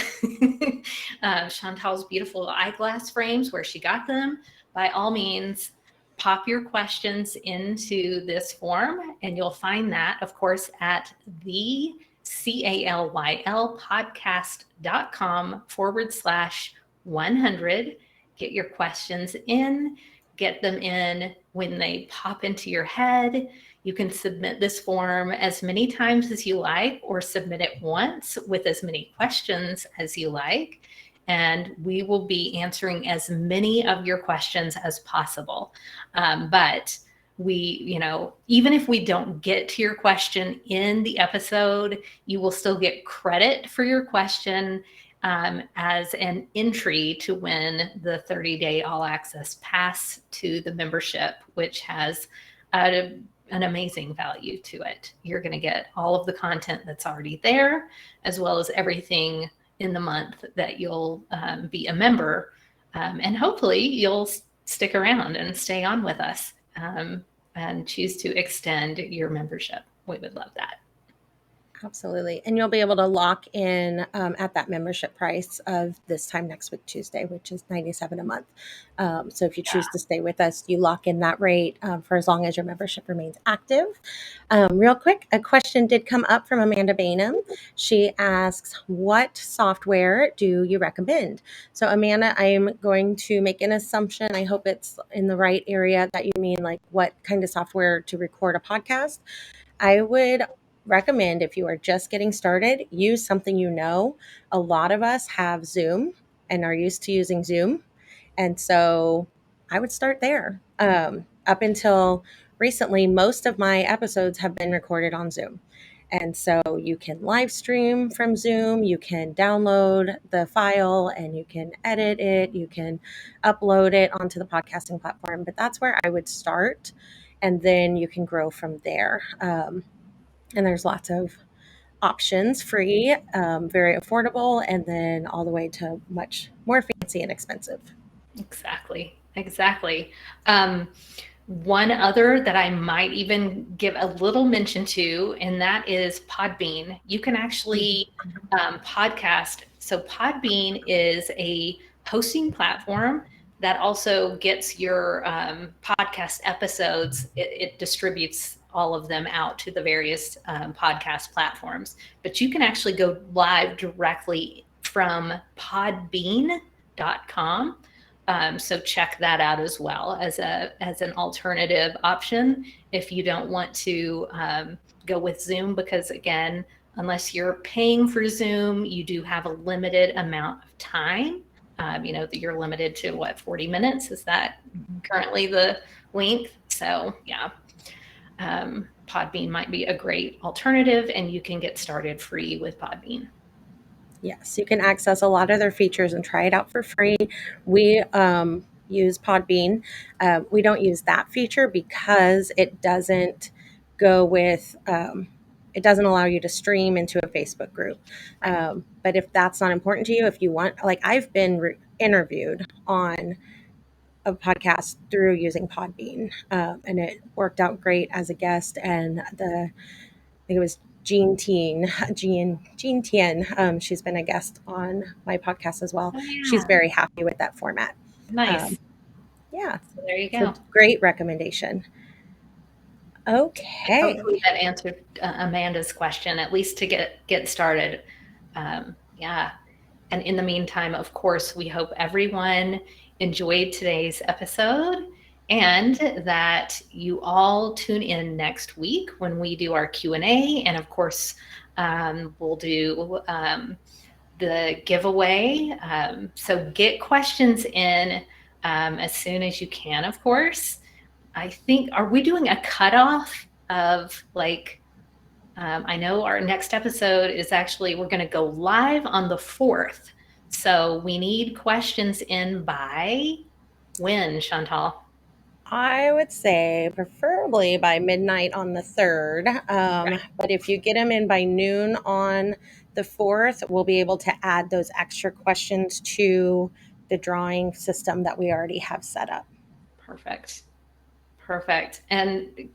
Chantal's beautiful eyeglass frames, where she got them. By all means, pop your questions into this form, and you'll find that, of course, at the CALYLpodcast.com/100. Get your questions in, get them in when they pop into your head. You can submit this form as many times as you like, or submit it once with as many questions as you like. And we will be answering as many of your questions as possible. But even if we don't get to your question in the episode, you will still get credit for your question as an entry to win the 30-day all access pass to the membership, which has an amazing value to it. You're going to get all of the content that's already there, as well as everything in the month that you'll be a member. And hopefully you'll stick around and stay on with us and choose to extend your membership. We would love that. Absolutely. And you'll be able to lock in at that membership price of this time next week, Tuesday, which is $97 a month. So if you choose to stay with us, you lock in that rate for as long as your membership remains active. Real quick, a question did come up from Amanda Bainham. She asks, what software do you recommend? So Amanda, I'm going to make an assumption. I hope it's in the right area that you mean, like what kind of software to record a podcast. I would recommend, if you are just getting started, use something you know. A lot of us have Zoom and are used to using Zoom. And so I would start there. Up until recently, most of my episodes have been recorded on Zoom. And so you can live stream from Zoom, you can download the file and you can edit it, you can upload it onto the podcasting platform. But that's where I would start. And then you can grow from there. And there's lots of options, free, very affordable, and then all the way to much more fancy and expensive. Exactly. One other that I might even give a little mention to, and that is Podbean. You can actually podcast. So Podbean is a hosting platform that also gets your podcast episodes. It distributes all of them out to the various podcast platforms. But you can actually go live directly from podbean.com. So check that out as well as an alternative option if you don't want to go with Zoom, because again, unless you're paying for Zoom, you do have a limited amount of time. You're limited to 40 minutes? Is that currently the length? So yeah, Podbean might be a great alternative, and you can get started free with Podbean. Yes, you can access a lot of their features and try it out for free. We use Podbean. We don't use that feature because it doesn't go with, it doesn't allow you to stream into a Facebook group. But if that's not important to you, if you want, like I've been interviewed on a podcast through using Podbean, and it worked out great as a guest. And I think it was Jean Tien. She's been a guest on my podcast as well. Oh, yeah. She's very happy with that format. Nice. Yeah. So there you go. So great recommendation. Okay. Hopefully that answered Amanda's question, at least to get started. Yeah. And in the meantime, of course, we hope everyone enjoyed today's episode and that you all tune in next week when we do our Q&A. And of course, we'll do the giveaway. So get questions in as soon as you can, of course. I think, are we doing a cutoff of I know our next episode is actually, we're going to go live on the 4th. So we need questions in by when, Chantal? I would say preferably by midnight on the 3rd. Right. But if you get them in by noon on the 4th, we'll be able to add those extra questions to the drawing system that we already have set up. Perfect. And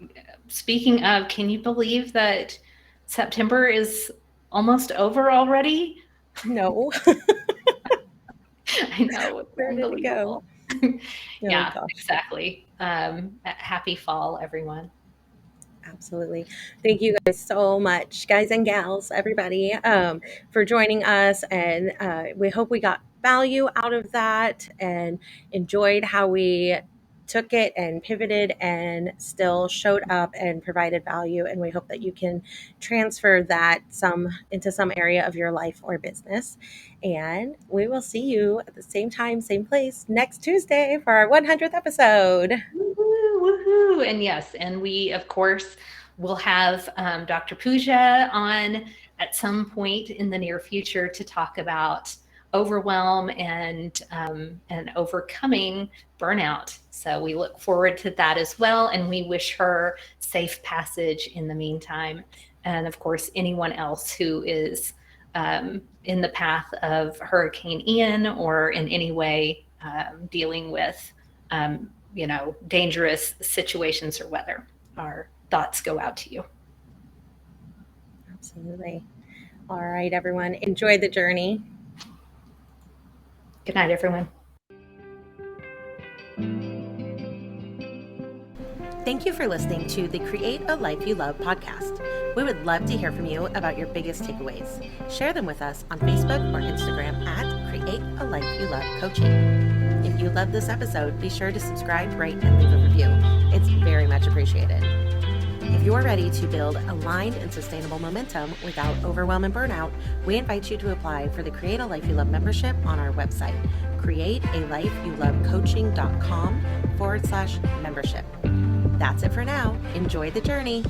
speaking of, can you believe that September is almost over already. No. I know, it's Where did it go? unbelievable. Oh Yeah, gosh. exactly. Happy fall, everyone. Absolutely. Thank you guys so much, guys and gals, everybody, for joining us. And we hope we got value out of that and enjoyed how we took it and pivoted and still showed up and provided value. And we hope that you can transfer that into some area of your life or business. And we will see you at the same time, same place next Tuesday for our 100th episode. Woohoo, woohoo. And yes, and we, of course, will have Dr. Pooja on at some point in the near future to talk about overwhelm and overcoming burnout. So we look forward to that as well, and we wish her safe passage in the meantime. And of course, anyone else who is in the path of Hurricane Ian or in any way dealing with dangerous situations or weather. Our thoughts go out to you. Absolutely. All right, everyone. Enjoy the journey. Good night, everyone. Thank you for listening to the Create a Life You Love podcast. We would love to hear from you about your biggest takeaways. Share them with us on Facebook or Instagram at Create a Life You Love Coaching. If you love this episode, be sure to subscribe, rate, and leave a review. It's very much appreciated. If you're ready to build aligned and sustainable momentum without overwhelm and burnout, we invite you to apply for the Create a Life You Love membership on our website, createalifeyoulovecoaching.com/membership. That's it for now. Enjoy the journey.